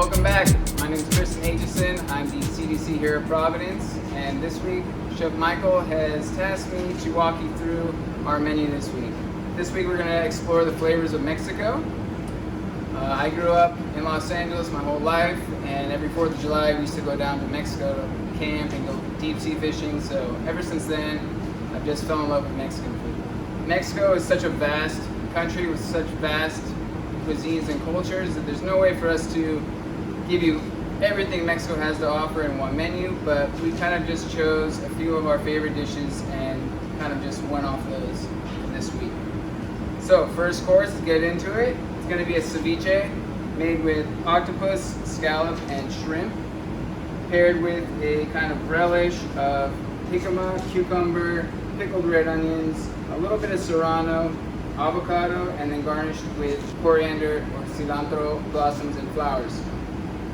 Welcome back. My name is Tristan. I'm the CDC here at Providence, and this week Chef Michael has tasked me to walk you through our menu this week. This week we're going to explore the flavors of Mexico. I grew up in Los Angeles my whole life, and every 4th of July we used to go down to Mexico to camp and go deep sea fishing, so ever since then I've just fell in love with Mexican food. Mexico is such a vast country with such vast cuisines and cultures that there's no way for us to give you everything Mexico has to offer in one menu, but we kind of just chose a few of our favorite dishes and kind of just went off those this week. So first course, let's get into it. It's going to be a ceviche made with octopus, scallop, and shrimp, paired with a kind of relish of jicama, cucumber, pickled red onions, a little bit of serrano, avocado, and then garnished with coriander or cilantro blossoms and flowers.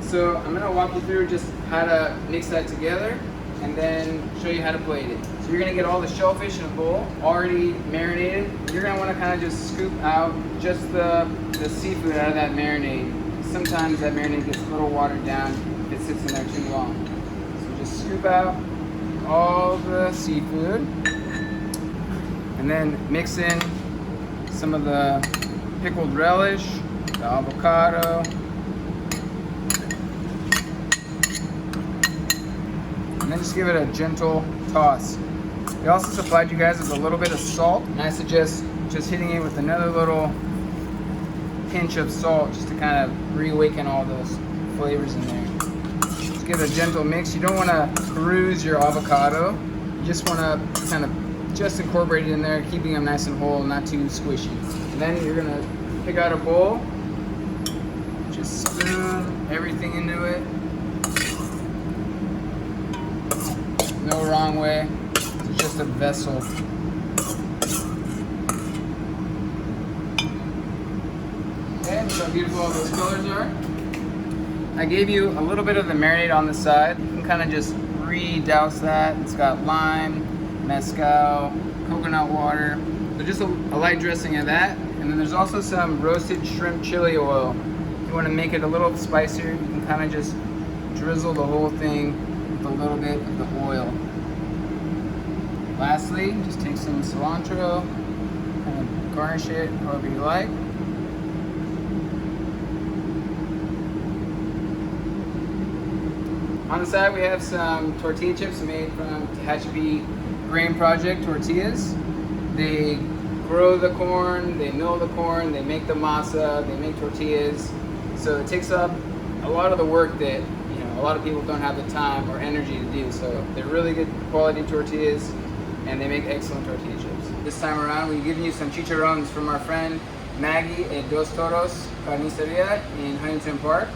So I'm going to walk you through just how to mix that together and then show you how to plate it. So you're going to get all the shellfish in a bowl already marinated. You're going to want to kind of just scoop out just the seafood out of that marinade. Sometimes that marinade gets a little watered down if it sits in there too long. So just scoop out all the seafood and then mix in some of the pickled relish, the avocado, and then just give it a gentle toss. We also supplied you guys with a little bit of salt, and I suggest just hitting it with another little pinch of salt just to kind of reawaken all those flavors in there. Just give it a gentle mix. You don't want to bruise your avocado. You just want to kind of just incorporate it in there, keeping them nice and whole, not too squishy. And then you're gonna pick out a bowl, just spoon everything into it. No wrong way, it's just a vessel. Okay, look how beautiful all those colors are. I gave you a little bit of the marinade on the side. You can kind of just re-douse that. It's got lime, mezcal, coconut water, so just a light dressing of that. And then there's also some roasted shrimp chili oil. If you want to make it a little spicier, you can kind of just drizzle the whole thing with a little bit of the oil. Lastly, just take some cilantro and garnish it however you like. On the side we have some tortilla chips made from Tehachapi Grain Project tortillas. They grow the corn, they mill the corn, they make the masa, they make tortillas. So it takes up a lot of the work that a lot of people don't have the time or energy to do. So they're really good quality tortillas, and they make excellent tortilla chips. This time around, we're giving you some chicharrones from our friend Maggie at Dos Toros Carniceria in Huntington Park.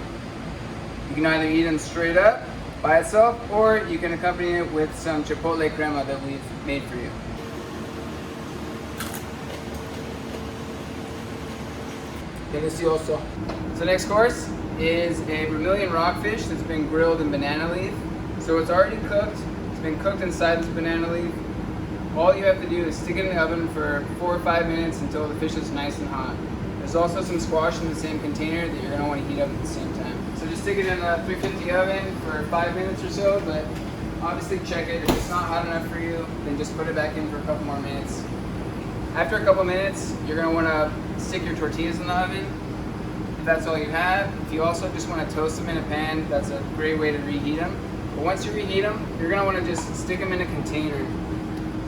You can either eat them straight up by itself, or you can accompany it with some chipotle crema that we've made for you. Delicioso. So next course is a vermilion rockfish that's been grilled in banana leaf. So it's already cooked. It's been cooked inside this banana leaf. All you have to do is stick it in the oven for 4 or 5 minutes until the fish is nice and hot. There's also some squash in the same container that you're going to want to heat up at the same time. So just stick it in a 350 oven for 5 minutes or so, but obviously check it. If it's not hot enough for you, then just put it back in for a couple more minutes. After a couple minutes, you're going to want to stick your tortillas in the oven. If that's all you have, if you also just want to toast them in a pan, that's a great way to reheat them. But once you reheat them, you're going to want to just stick them in a container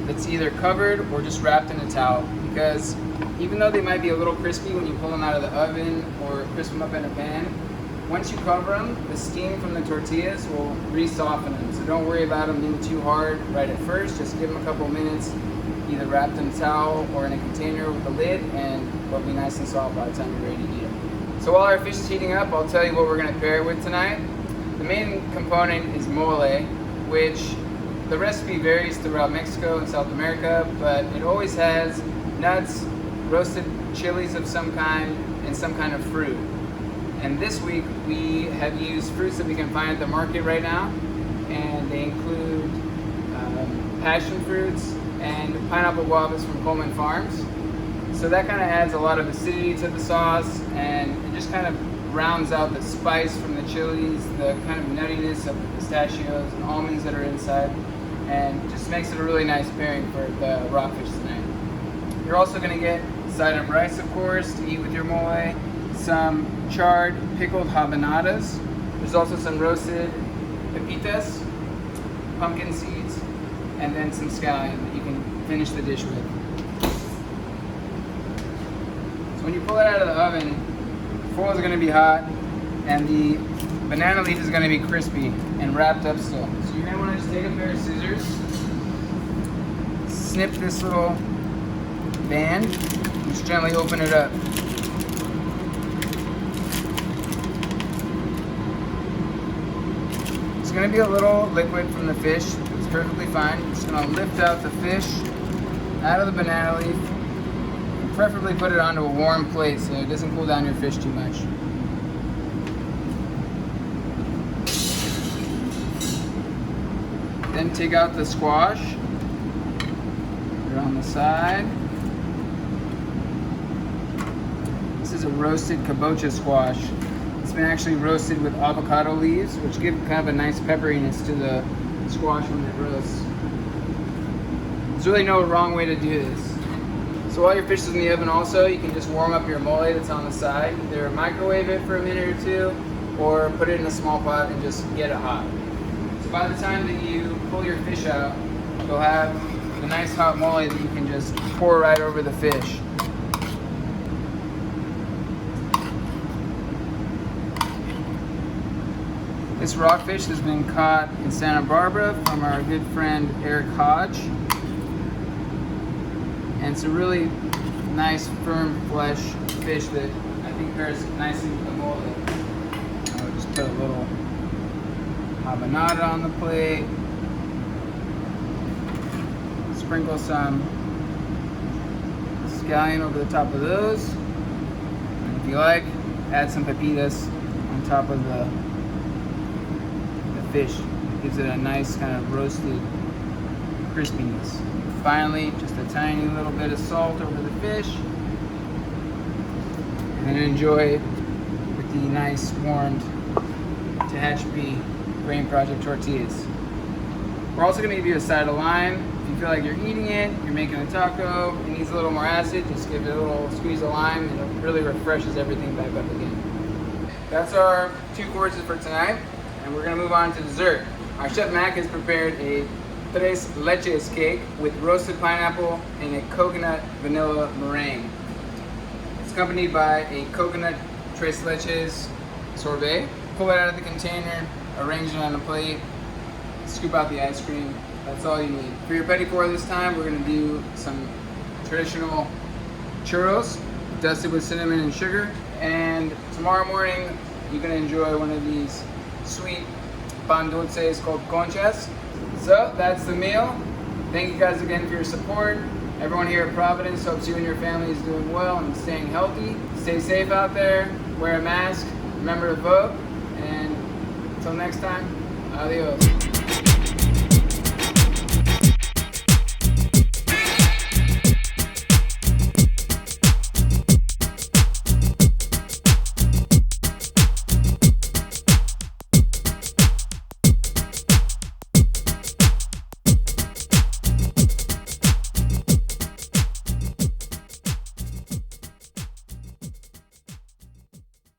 that's either covered or just wrapped in a towel, because even though they might be a little crispy when you pull them out of the oven or crisp them up in a pan, once you cover them, the steam from the tortillas will re-soften them. So don't worry about them being too hard right at first. Just give them a couple minutes, either wrapped in a towel or in a container with a lid, and they'll be nice and soft by the time you're ready to eat them. So while our fish is heating up, I'll tell you what we're going to pair it with tonight. The main component is mole, which the recipe varies throughout Mexico and South America, but it always has nuts, roasted chilies of some kind, and some kind of fruit. And this week we have used fruits that we can find at the market right now, and they include passion fruits and pineapple guavas from Coleman Farms. So that kind of adds a lot of acidity to the sauce, and it just kind of rounds out the spice from the chilies, the kind of nuttiness of the pistachios and almonds that are inside, and just makes it a really nice pairing for the rockfish tonight. You're also going to get side-up rice, of course, to eat with your mole, some charred pickled habanadas. There's also some roasted pepitas, pumpkin seeds, and then some scallion that you can finish the dish with. So when you pull it out of the oven, the foil is going to be hot and the banana leaf is going to be crispy and wrapped up still. So you're going to want to just take a pair of scissors, snip this little band, and just gently open it up. It's going to be a little liquid from the fish. It's perfectly fine. I'm just going to lift out the fish out of the banana leaf and preferably put it onto a warm plate so it doesn't cool down your fish too much. Then take out the squash. Put it on the side. This is a roasted kabocha squash. It's been actually roasted with avocado leaves, which give kind of a nice pepperiness to the squash when it roasts. There's really no wrong way to do this. So while your fish is in the oven also, you can just warm up your mole that's on the side. Either microwave it for a minute or two, or put it in a small pot and just get it hot. So by the time that you pull your fish out, you'll have a nice hot mole that you can just pour right over the fish. This rockfish has been caught in Santa Barbara from our good friend Eric Hodge. And it's a really nice, firm flesh fish that I think pairs nicely with the mole. I'll just put a little habanada on the plate. Sprinkle some scallion over the top of those. And if you like, add some pepitas on top of the fish. Gives it a nice kind of roasted crispiness. Finally, just a tiny little bit of salt over the fish, and then enjoy it with the nice warmed Tehachapi Grain Project tortillas. We're also going to give you a side of lime. If you feel like you're eating it, you're making a taco, it needs a little more acid, just give it a little squeeze of lime and it really refreshes everything back up again. That's our 2 courses for tonight. And we're going to move on to dessert. Our Chef Mac has prepared a tres leches cake with roasted pineapple and a coconut vanilla meringue. It's accompanied by a coconut tres leches sorbet. Pull it out of the container, arrange it on a plate, scoop out the ice cream. That's all you need. For your petit four this time, we're going to do some traditional churros dusted with cinnamon and sugar. And tomorrow morning, you're going to enjoy one of these sweet pan dulces called conchas. So that's the meal. Thank you guys again for your support. Everyone here at Providence hopes you and your family is doing well and staying healthy. Stay safe out there, wear a mask, remember to vote, and until next time, adios.